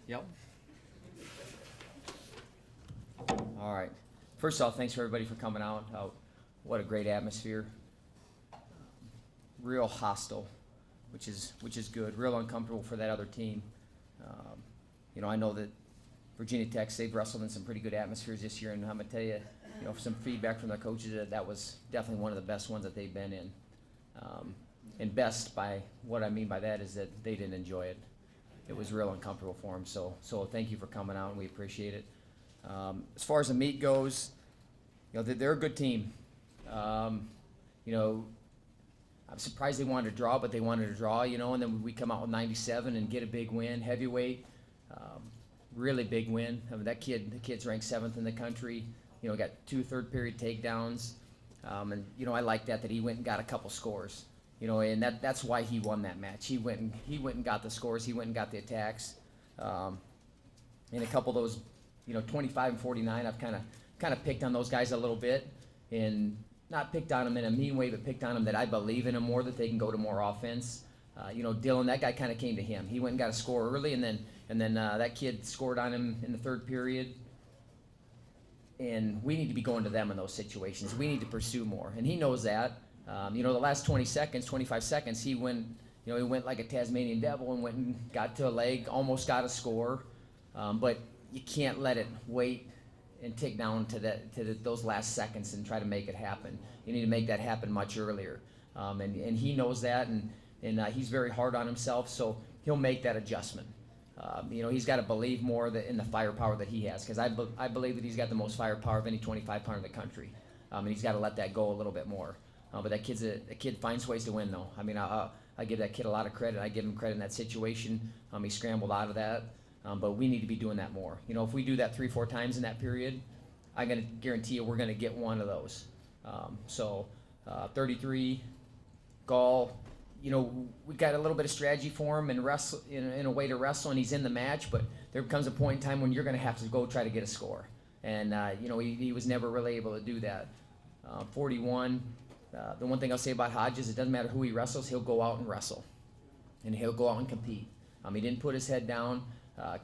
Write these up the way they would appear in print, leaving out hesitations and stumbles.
Yep. All right. First off, thanks for everybody for coming out. What a great atmosphere. Real hostile, which is good. Real uncomfortable for that other team. I know that Virginia Tech, they've wrestled in some pretty good atmospheres this year, and I'm gonna tell you, some feedback from their coaches that was definitely one of the best ones that they've been in. And best, by what I mean by that, is that they didn't enjoy it. It was real uncomfortable for them. So thank you for coming out, and we appreciate it. As far as the meet goes, they're a good team. I'm surprised they wanted to draw, but they wanted to draw, and then we come out with 97 and get a big win, heavyweight, really big win. I mean, the kid's ranked 7th in the country. Got 2 third-period takedowns, and I like that he went and got a couple scores. And that's why he won that match. He went and got the scores. He went and got the attacks, and a couple of those, 25 and 49. I've kind of picked on those guys a little bit, and not picked on them in a mean way, but picked on them that I believe in them more, that they can go to more offense. Dylan, that guy kind of came to him. He went and got a score early, and then that kid scored on him in the third period. And we need to be going to them in those situations. We need to pursue more, and he knows that. The last 25 seconds, he went like a Tasmanian devil and went and got to a leg, almost got a score. But you can't let it wait and tick down to those last seconds and try to make it happen. You need to make that happen much earlier. And he knows that, and he's very hard on himself, so he'll make that adjustment. He's got to believe more in the firepower that he has, because I believe that he's got the most firepower of any 25-pounder in the country. And he's got to let that go a little bit more. But that kid finds ways to win, though. I mean, I give that kid a lot of credit. I give him credit in that situation. He scrambled out of that. But we need to be doing that more. If we do that 3-4 times in that period, I'm going to guarantee you we're going to get one of those. 33, Gall, we got a little bit of strategy for him and wrestle in a way to wrestle, and he's in the match. But there comes a point in time when you're going to have to go try to get a score. And, he was never really able to do that. 41. The one thing I'll say about Hodges, it doesn't matter who he wrestles, he'll go out and wrestle. And he'll go out and compete. He didn't put his head down.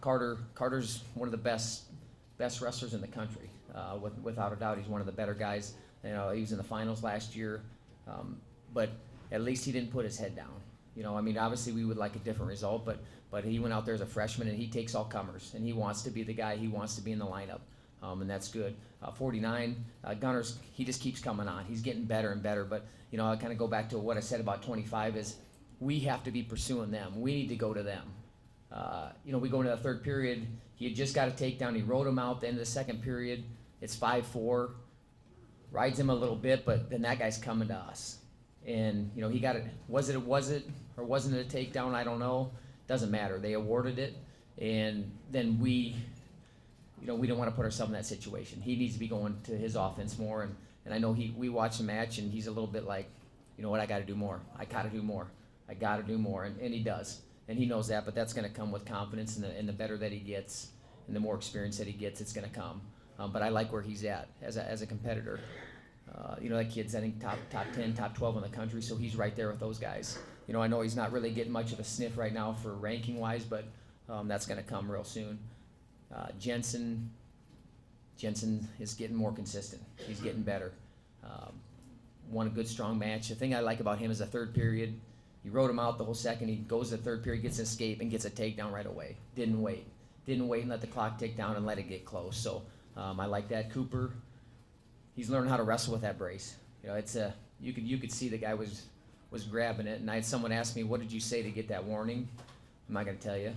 Carter's one of the best wrestlers in the country, without a doubt. He's one of the better guys. He was in the finals last year. But at least he didn't put his head down. Obviously we would like a different result, but he went out there as a freshman, and he takes all comers, and he wants to be the guy. He wants to be in the lineup. And that's good. 49, Gunners, he just keeps coming on. He's getting better and better. But, I kind of go back to what I said about 25 is we have to be pursuing them. We need to go to them. We go into the third period. He had just got a takedown. He rode him out at the end of the second period. It's 5-4. Rides him a little bit, but then that guy's coming to us. And, he got it. Was it or wasn't it a takedown? I don't know. Doesn't matter. They awarded it. And then we don't want to put ourselves in that situation. He needs to be going to his offense more. And I know we watch the match, and he's a little bit like, I got to do more. I got to do more. I got to do more. And he does. And he knows that, but that's going to come with confidence, and the better that he gets and the more experience that he gets, it's going to come. But I like where he's at as a competitor. That kid's, I think, top 10, top 12 in the country, so he's right there with those guys. I know he's not really getting much of a sniff right now for ranking-wise, but that's going to come real soon. Jensen is getting more consistent. He's getting better. Won a good, strong match. The thing I like about him is the third period. He rode him out the whole second. He goes to the third period, gets an escape, and gets a takedown right away. Didn't wait and let the clock tick down and let it get close. So I like that. Cooper, he's learned how to wrestle with that brace. It's you could see the guy was grabbing it. And I had someone ask me, "What did you say to get that warning?" I'm not going to tell you.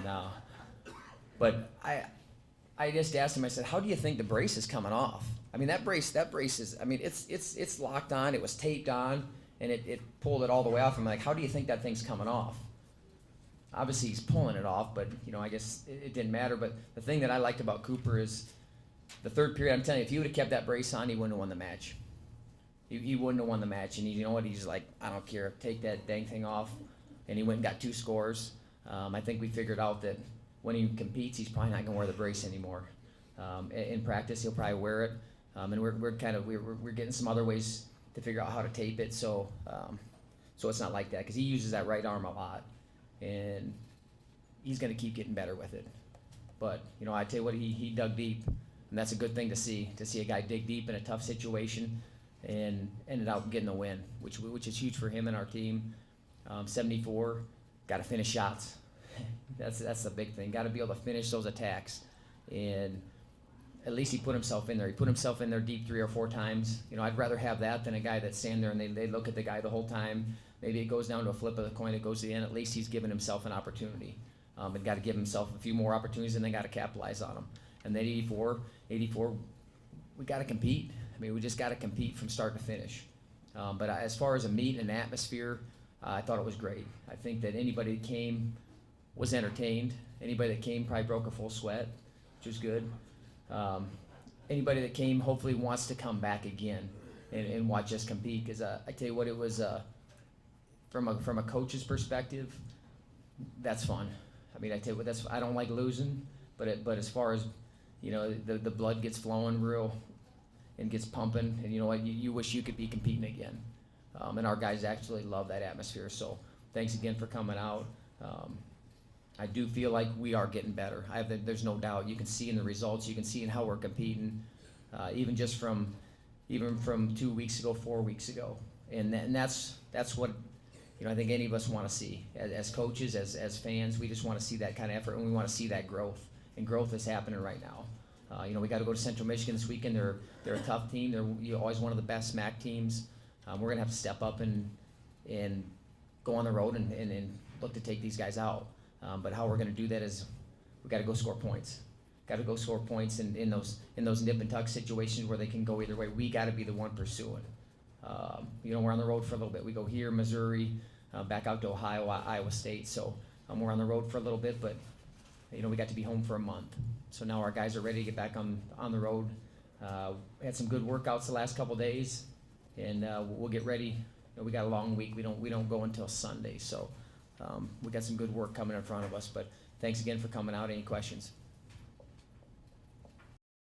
No. But I just asked him, I said, "How do you think the brace is coming off?" That brace is, it's locked on, it was taped on, and it pulled it all the way off. I'm like, "How do you think that thing's coming off?" Obviously he's pulling it off, but I guess it didn't matter. But the thing that I liked about Cooper is the third period. I'm telling you, if he would have kept that brace on, he wouldn't have won the match. He wouldn't have won the match. And you know what? He's like, "I don't care, take that dang thing off." And he went and got 2 scores. I think we figured out that when he competes, he's probably not going to wear the brace anymore. In practice, he'll probably wear it, and we're getting some other ways to figure out how to tape it, so it's not like that, because he uses that right arm a lot, and he's going to keep getting better with it. But, you know, I tell you what, he dug deep, and that's a good thing to see a guy dig deep in a tough situation and ended up getting the win, which is huge for him and our team. 74, got to finish shots. That's the big thing. Got to be able to finish those attacks, and at least he put himself in there. He put himself in there deep 3 or 4 times. You know, I'd rather have that than a guy that's standing there and they look at the guy the whole time. Maybe it goes down to a flip of the coin that goes to the end. At least he's given himself an opportunity. And got to give himself a few more opportunities, and they got to capitalize on them. And then 84, we got to compete. I mean, we just got to compete from start to finish. But as far as a meet and atmosphere, I thought it was great. I think that anybody that came was entertained. Anybody that came probably broke a full sweat, which was good. Anybody that came hopefully wants to come back again and watch us compete, because I tell you what, it was from a coach's perspective, that's fun. I mean, I tell you what, I don't like losing, but as far as, you know, the blood gets flowing real and gets pumping, and you know what, you wish you could be competing again. And our guys actually love that atmosphere. So thanks again for coming out. I do feel like we are getting better. There's no doubt. You can see in the results. You can see in how we're competing, even from 2 weeks ago, 4 weeks ago, and that's what, you know, I think any of us want to see as coaches, as fans. We just want to see that kind of effort, and we want to see that growth. And growth is happening right now. You know, we got to go to Central Michigan this weekend. They're a tough team. They're always one of the best MAC teams. We're gonna have to step up and go on the road and look to take these guys out. But how we're going to do that is we got to go score points. Got to go score points in those nip and tuck situations where they can go either way. We got to be the one pursuing. You know, we're on the road for a little bit. We go here, Missouri, back out to Ohio, Iowa State. So we're on the road for a little bit, but you know, we got to be home for a month. So now our guys are ready to get back on the road. We had some good workouts the last couple days, and we'll get ready. You know, we got a long week. We don't go until Sunday. So we got some good work coming in front of us, but thanks again for coming out. Any questions?